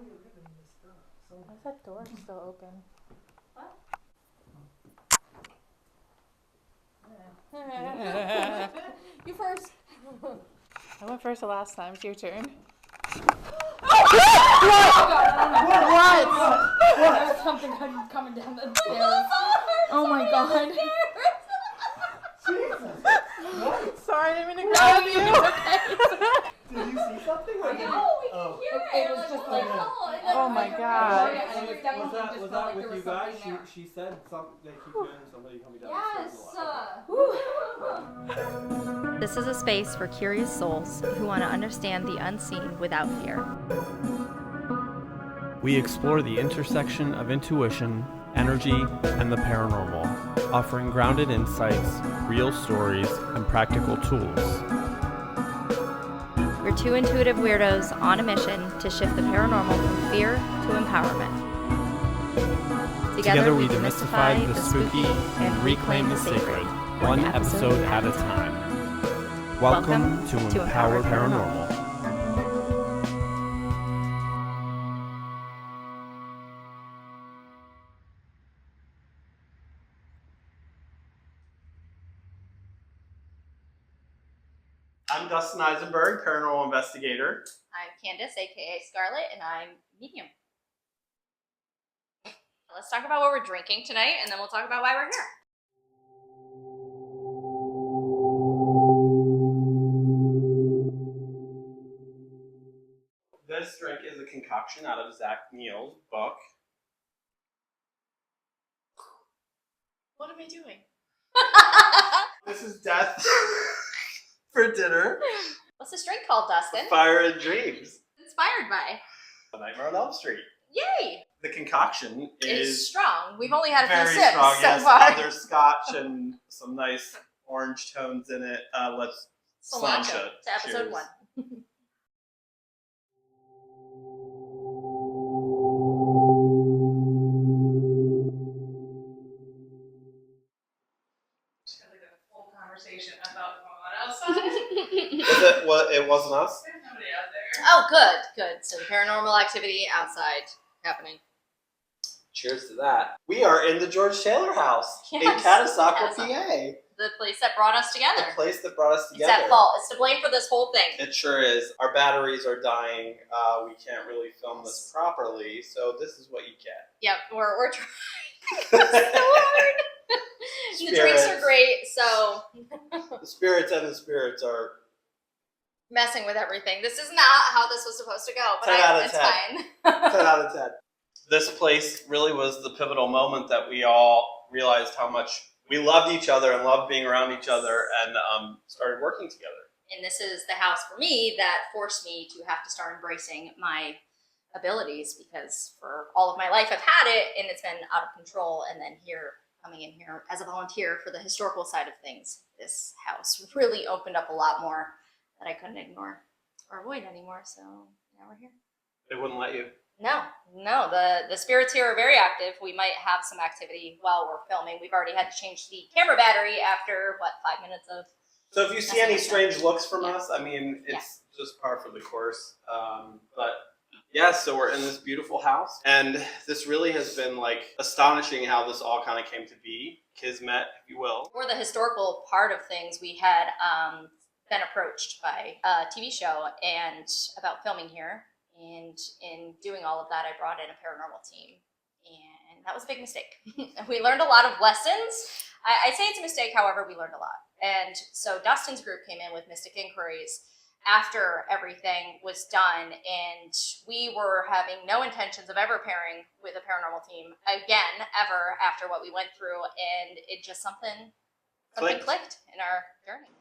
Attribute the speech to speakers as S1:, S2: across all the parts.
S1: Why is that door still open?
S2: What?
S1: You first. I went first the last time. It's your turn. What?
S2: There's something coming down the stairs.
S1: Oh my god.
S3: Jesus. What?
S1: Sorry, I didn't mean to grab you.
S3: Did you see something?
S2: No, we can hear it.
S3: It was just like
S1: Oh my god.
S3: Was that with you guys? She said something. They keep hearing somebody coming down the stairs a lot.
S4: This is a space for curious souls who want to understand the unseen without fear.
S5: We explore the intersection of intuition, energy, and the paranormal, offering grounded insights, real stories, and practical tools.
S4: We're two intuitive weirdos on a mission to shift the paranormal from fear to empowerment.
S5: Together we demystify the spooky and reclaim the sacred, one episode at a time. Welcome to Empowered Paranormal.
S6: I'm Dustin Isenberg, paranormal investigator.
S4: I'm Candace, aka Scarlet, and I'm medium. Let's talk about what we're drinking tonight, and then we'll talk about why we're here.
S6: This drink is a concoction out of Zach Neal's book.
S2: What am I doing?
S6: This is Death for Dinner.
S4: What's this drink called, Dustin?
S6: Fire and Dreams.
S4: Inspired by.
S6: Nightmare on Elm Street.
S4: Yay!
S6: The concoction
S4: It's
S6: is
S4: strong. We've only had a few
S6: very
S4: sips
S6: strong.
S4: so
S6: Yes,
S4: far.
S6: there's scotch and some nice orange tones in it. Let's slancha.
S4: To episode
S6: Cheers.
S4: 1.
S2: Just had like a full conversation about going on outside.
S6: Is it what? It wasn't us.
S2: There's nobody out there.
S4: Oh, good. So the paranormal activity outside happening.
S6: Cheers to that. We are in the George Taylor house in
S4: Yes,
S6: Catasauqua,
S4: Catasauqua.
S6: PA.
S4: The place that brought us together.
S6: The place that brought us
S4: It's
S6: together.
S4: at fault. It's to blame for this whole thing.
S6: It sure is. Our batteries are dying. We can't really film this properly, so this is what you get.
S4: Yep, we're trying so hard. The drinks are great, so
S6: The spirits and the spirits are
S4: messing with everything. This is not how this was supposed to go, but
S6: 10 out of
S4: it's
S6: 10.
S4: fine.
S6: 10 out of 10. This place really was the pivotal moment that we all realized how much we loved each other and loved being around each other and started working together.
S4: And this is the house for me that forced me to have to start embracing my abilities, because for all of my life I've had it and it's been out of control. And then coming in here as a volunteer for the historical side of things, this house really opened up a lot more that I couldn't ignore or avoid anymore. So now we're here.
S6: They wouldn't let you.
S4: No, the spirits here are very active. We might have some activity while we're filming. We've already had to change the camera battery after, 5 minutes of...
S6: So if you see any strange looks from
S4: Yeah.
S6: us, I mean, it's just par for the course. But yeah, so we're in this beautiful house. And this really has been astonishing how this all kind of came to be. Kismet, if you will.
S4: For the historical part of things, we had been approached by a TV show and about filming here. And in doing all of that, I brought in a paranormal team. And that was a big mistake. We learned a lot of lessons. I say it's a mistake, however, we learned a lot. And so Dustin's group came in with Mystic Inquiries after everything was done. And we were having no intentions of ever pairing with a paranormal team again, ever, after what we went through. And it just something clicked in our journey.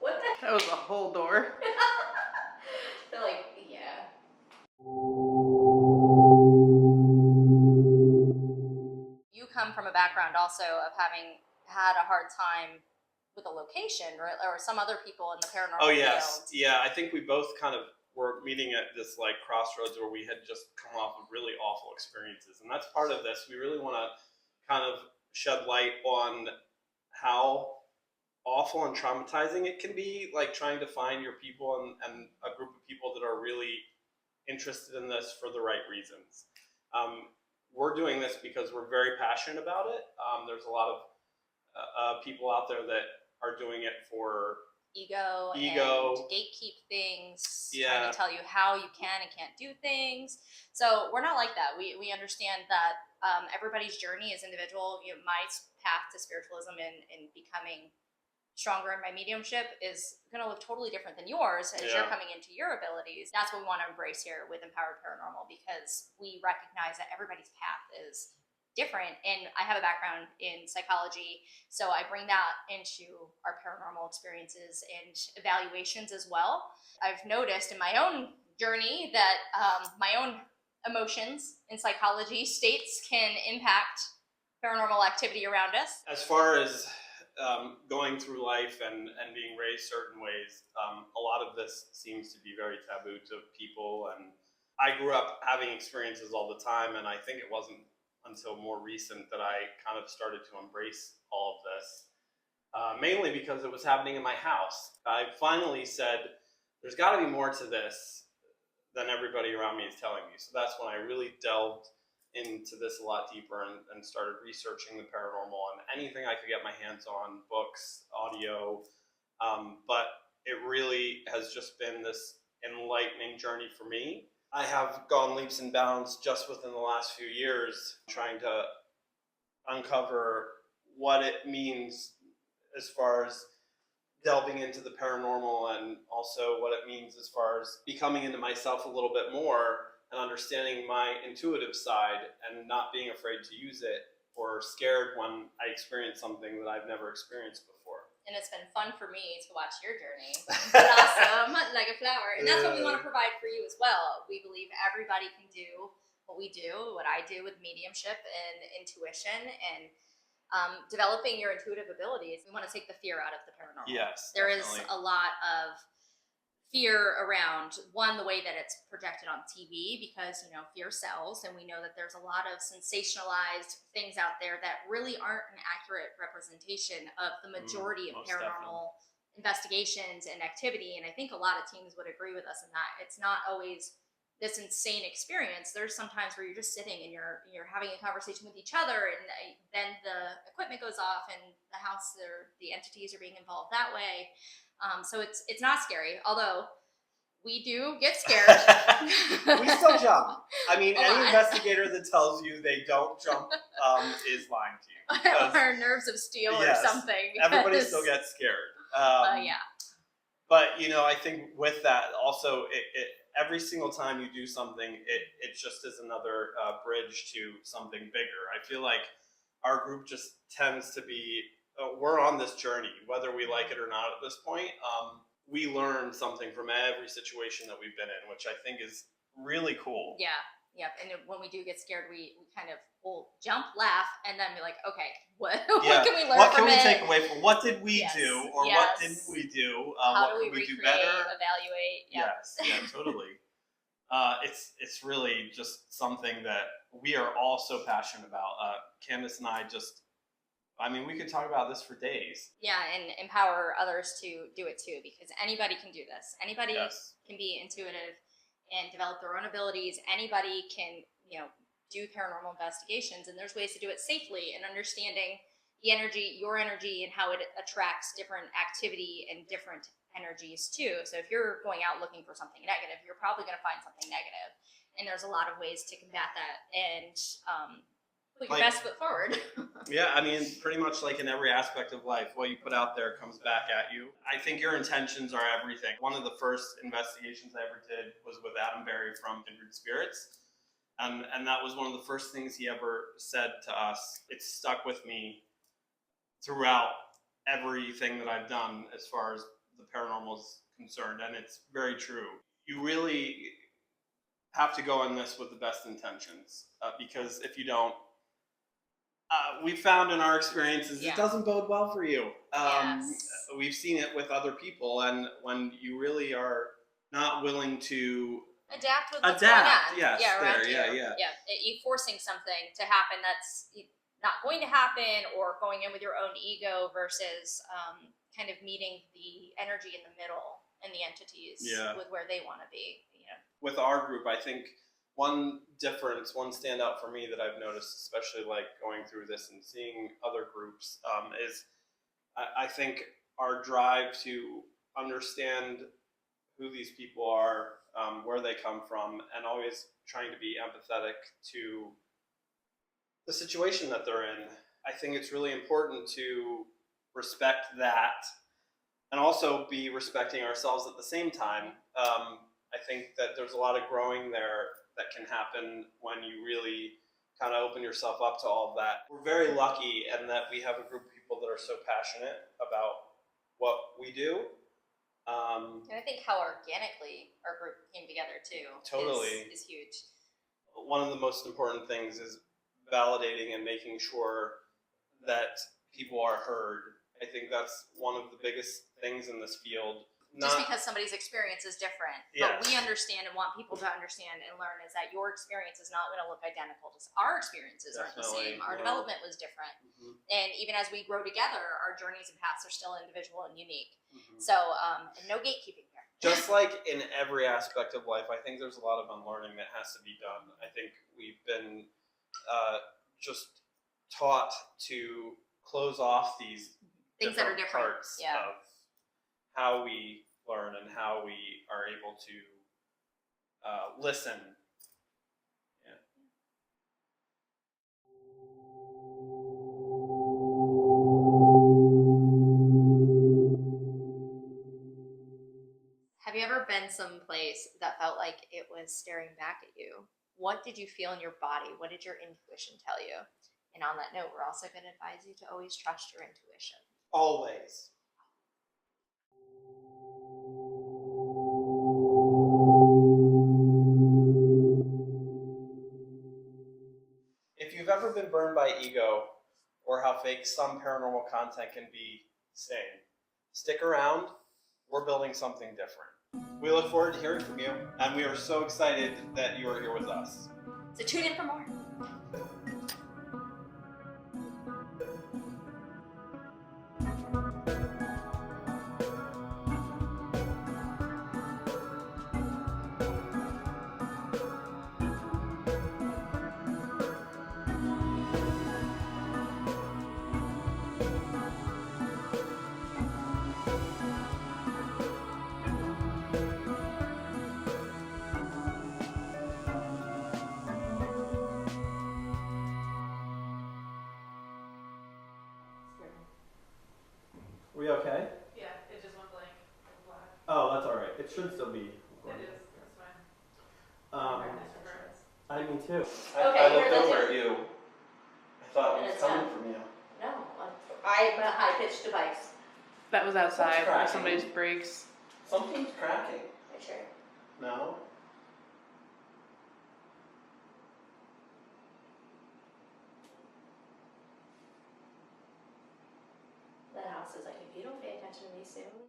S4: What the?
S1: That was a whole door.
S4: They're like, yeah. You come from a background also of having had a hard time with a location, or some other people in the paranormal
S6: Oh, yes.
S4: field.
S6: Yeah, I think we both kind of were meeting at this crossroads where we had just come off of really awful experiences. And that's part of this. We really want to kind of shed light on how awful and traumatizing it can be, like trying to find your people and a group of people that are really interested in this for the right reasons. We're doing this because we're very passionate about it. There's a lot of people out there that are doing it for
S4: ego and gatekeep things, trying to tell you how you can and can't do things. So we're not like that. We understand that everybody's journey is individual. You know, my path to spiritualism and becoming stronger in my mediumship is going to look totally different than yours as you're coming into your abilities. That's what we want to embrace here with Empowered Paranormal, because we recognize that everybody's path is different. And I have a background in psychology, so I bring that into our paranormal experiences and evaluations as well. I've noticed in my own journey that my own emotions in psychology states can impact paranormal activity around us.
S6: As far as going through life and being raised certain ways, a lot of this seems to be very taboo to people. And I grew up having experiences all the time, and I think it wasn't until more recent that I kind of started to embrace all of this, mainly because it was happening in my house. I finally said, there's got to be more to this than everybody around me is telling me. So that's when I really delved into this a lot deeper and started researching the paranormal and anything I could get my hands on, books, audio. But it really has just been this enlightening journey for me. I have gone leaps and bounds just within the last few years trying to uncover what it means as far as delving into the paranormal, and also what it means as far as becoming into myself a little bit more and understanding my intuitive side and not being afraid to use it or scared when I experience something that I've never experienced before.
S4: And it's been fun for me to watch your journey. Blossom like a flower. And that's what we want to provide for you as well. We believe everybody can do what we do, what I do with mediumship and intuition, and developing your intuitive abilities. We want to take the fear out of the paranormal.
S6: Yes,
S4: there
S6: definitely.
S4: is a lot of fear around, one, the way that it's projected on TV, because, you know, fear sells, and we know that there's a lot of sensationalized things out there that really aren't an accurate representation of the majority of paranormal investigations and activity. And I think a lot of teams would agree with us in that it's not always this insane experience. There's sometimes where you're just sitting and you're having a conversation with each other, and then the equipment goes off and the house or the entities are being involved that way. So it's not scary, although we do get scared.
S6: We still jump. I mean, any investigator that tells you they don't jump is lying to you.
S4: Or nerves of steel or something.
S6: Everybody still gets scared.
S4: Yeah.
S6: But, you know, I think with that also, it every single time you do something, it just is another bridge to something bigger. I feel like our group just tends to be, we're on this journey, whether we like it or not at this point. We learn something from every situation that we've been in, which I think is really cool.
S4: Yeah, yep. And when we do get scared, we kind of will jump, laugh, and then be like, okay, what can we learn
S6: what
S4: from
S6: can we
S4: it?
S6: take away from, what did we do, or what didn't we do?
S4: How
S6: what
S4: do we
S6: can we do
S4: recreate,
S6: better?
S4: evaluate? Yep.
S6: Yes, yeah, totally. It's really just something that we are all so passionate about. Candace and I just, I mean, we could talk about this for days.
S4: Yeah, and empower others to do it too, because anybody can do this. Anybody can be intuitive and develop their own abilities. Anybody can, you know, do paranormal investigations, and there's ways to do it safely and understanding the energy, your energy, and how it attracts different activity and different energies too. So if you're going out looking for something negative, you're probably going to find something negative. And there's a lot of ways to combat that and put your best foot forward.
S6: Yeah, I mean, pretty much like in every aspect of life, what you put out there comes back at you. I think your intentions are everything. One of the first investigations I ever did was with Isenberg from Kindred Spirits. And that was one of the first things he ever said to us. It's stuck with me throughout everything that I've done as far as the paranormal is concerned. And it's very true. You really have to go in this with the best intentions, because if you don't, we found in our experiences, it doesn't bode well for you. We've seen it with other people, and when you really are not willing to
S4: adapt with what's going on.
S6: Yes,
S4: Yeah,
S6: there,
S4: around you.
S6: yeah.
S4: You forcing something to happen that's not going to happen, or going in with your own ego versus kind of meeting the energy in the middle and the entities with where they want to be.
S6: With our group, I think one difference, one standout for me that I've noticed, especially like going through this and seeing other groups, is I think our drive to understand who these people are, where they come from, and always trying to be empathetic to the situation that they're in. I think it's really important to respect that and also be respecting ourselves at the same time. I think that there's a lot of growing there that can happen when you really kind of open yourself up to all of that. We're very lucky in that we have a group of people that are so passionate about what we do.
S4: And I think how organically our group came together too is huge.
S6: One of the most important things is validating and making sure that people are heard. I think that's one of the biggest things in this field.
S4: Just because somebody's experience is different, but we understand and want people to understand and learn is that your experience is not going to look identical to our experiences. Aren't the same. Our development was different, and even as we grow together, our journeys and paths are still individual and unique. So, and no gatekeeping here.
S6: Just like in every aspect of life, I think there's a lot of unlearning that has to be done. I think we've been just taught to close off these
S4: things that are different
S6: parts of how we learn and how we are able to listen.
S4: Have you ever been someplace that felt like it was staring back at you? What did you feel in your body? What did your intuition tell you? And on that note, we're also going to advise you to always trust your intuition.
S6: Always. If you've ever been burned by ego, or how fake some paranormal content can be, saying, stick around, we're building something different. We look forward to hearing from you, and we are so excited that you are here with us.
S4: So tune in for more.
S6: Are we okay?
S2: Yeah, it just went blank. Black.
S6: Oh, that's alright. It should still be recording.
S2: It is. That's fine.
S6: I me too.
S4: Okay,
S6: I
S4: here,
S6: looked
S4: let's
S6: over
S4: do-
S6: at you. I thought it
S4: And
S6: was
S4: it's
S6: coming
S4: done.
S6: from you.
S4: No, I'm a high-pitched device.
S1: That was outside
S6: cracking.
S1: with somebody's brakes.
S6: Something's cracking.
S4: Make sure.
S6: No?
S4: The house is like, if you don't pay attention to me soon.